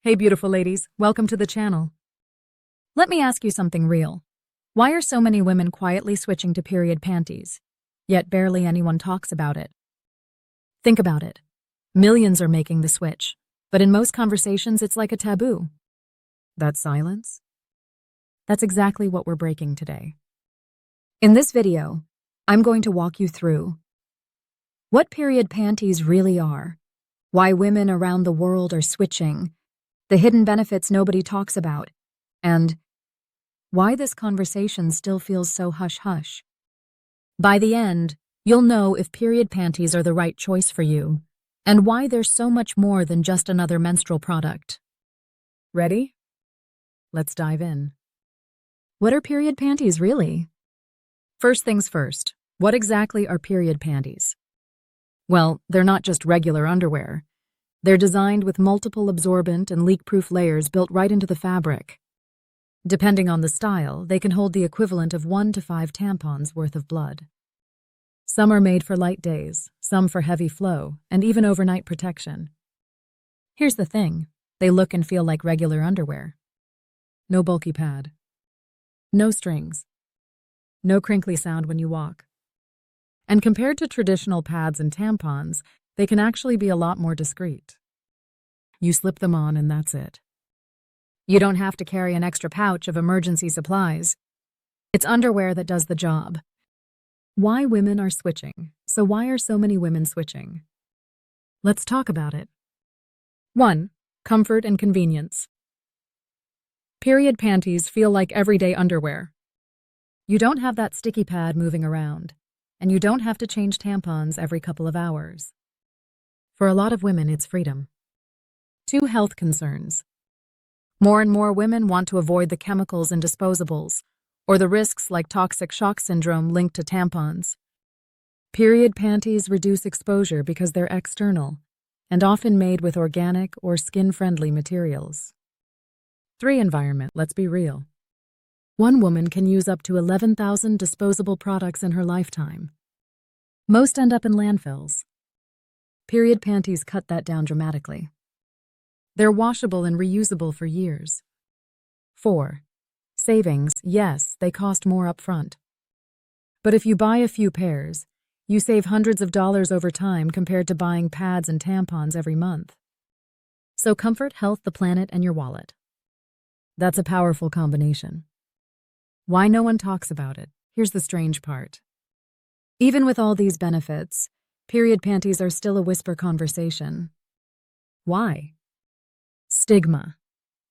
Hey beautiful ladies, welcome to the channel. Let me ask you something real. Why are so many women quietly switching to period panties, yet barely anyone talks about it? Think about it. Millions are making the switch, but in most conversations it's like a taboo. That silence? That's exactly what we're breaking today. In this video, I'm going to walk you through what period panties really are, why women around the world are switching, the hidden benefits nobody talks about, and why this conversation still feels so hush-hush. By the end, you'll know if period panties are the right choice for you, and why they're so much more than just another menstrual product. Ready? Let's dive in. What are period panties really? First things first, what exactly are period panties? Well, they're not just regular underwear. They're designed with multiple absorbent and leak-proof layers built right into the fabric. Depending on the style, they can hold the equivalent of 1 to 5 tampons worth of blood. Some are made for light days, some for heavy flow, and even overnight protection. Here's the thing, they look and feel like regular underwear. No bulky pad. No strings. No crinkly sound when you walk. And compared to traditional pads and tampons, they can actually be a lot more discreet. You slip them on and that's it. You don't have to carry an extra pouch of emergency supplies. It's underwear that does the job. Why women are switching? So why are so many women switching? Let's talk about it. 1. Comfort and convenience. Period panties feel like everyday underwear. You don't have that sticky pad moving around, and you don't have to change tampons every couple of hours. For a lot of women, it's freedom. 2. Health concerns. More and more women want to avoid the chemicals in disposables, or the risks like toxic shock syndrome linked to tampons. Period panties reduce exposure because they're external, and often made with organic or skin-friendly materials. 3. Environment. Let's be real. One woman can use up to 11,000 disposable products in her lifetime. Most end up in landfills. Period panties cut that down dramatically. They're washable and reusable for years. 4. Savings. Yes, they cost more up front. But if you buy a few pairs, you save hundreds of dollars over time compared to buying pads and tampons every month. So comfort, health, the planet, and your wallet. That's a powerful combination. Why no one talks about it? Here's the strange part. Even with all these benefits, period panties are still a whisper conversation. Why? Stigma.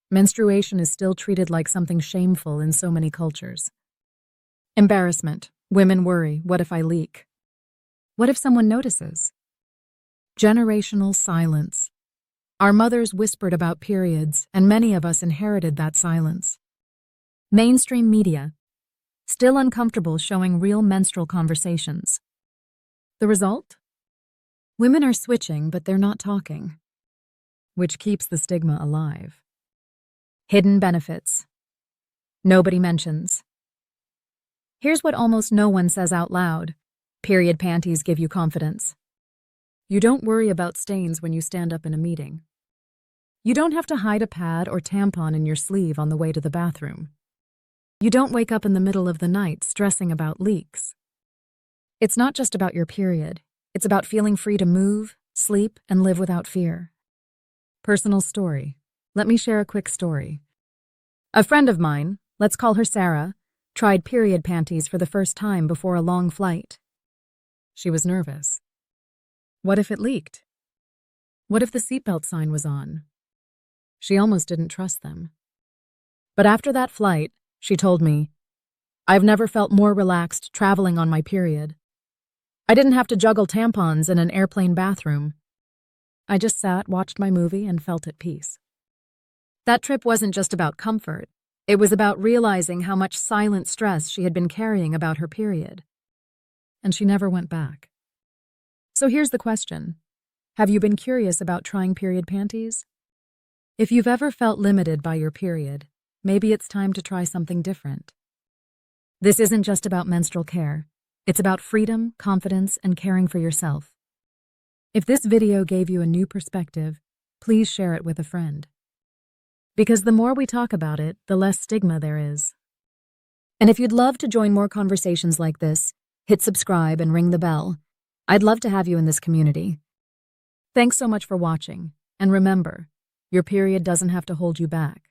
Menstruation is still treated like something shameful in so many cultures. Embarrassment. Women worry, what if I leak? What if someone notices? Generational silence. Our mothers whispered about periods, and many of us inherited that silence. Mainstream media. Still uncomfortable showing real menstrual conversations. The result? Women are switching, but they're not talking, which keeps the stigma alive. Hidden benefits. Nobody mentions. Here's what almost no one says out loud. Period panties give you confidence. You don't worry about stains when you stand up in a meeting. You don't have to hide a pad or tampon in your sleeve on the way to the bathroom. You don't wake up in the middle of the night stressing about leaks. It's not just about your period. It's about feeling free to move, sleep, and live without fear. Personal story. Let me share a quick story. A friend of mine, let's call her Sarah, tried period panties for the first time before a long flight. She was nervous. What if it leaked? What if the seatbelt sign was on? She almost didn't trust them. But after that flight, she told me, "I've never felt more relaxed traveling on my period. I didn't have to juggle tampons in an airplane bathroom. I just sat, watched my movie, and felt at peace." That trip wasn't just about comfort. It was about realizing how much silent stress she had been carrying about her period. And she never went back. So here's the question. Have you been curious about trying period panties? If you've ever felt limited by your period, maybe it's time to try something different. This isn't just about menstrual care. It's about freedom, confidence, and caring for yourself. If this video gave you a new perspective, please share it with a friend. Because the more we talk about it, the less stigma there is. And if you'd love to join more conversations like this, hit subscribe and ring the bell. I'd love to have you in this community. Thanks so much for watching, and remember, your period doesn't have to hold you back.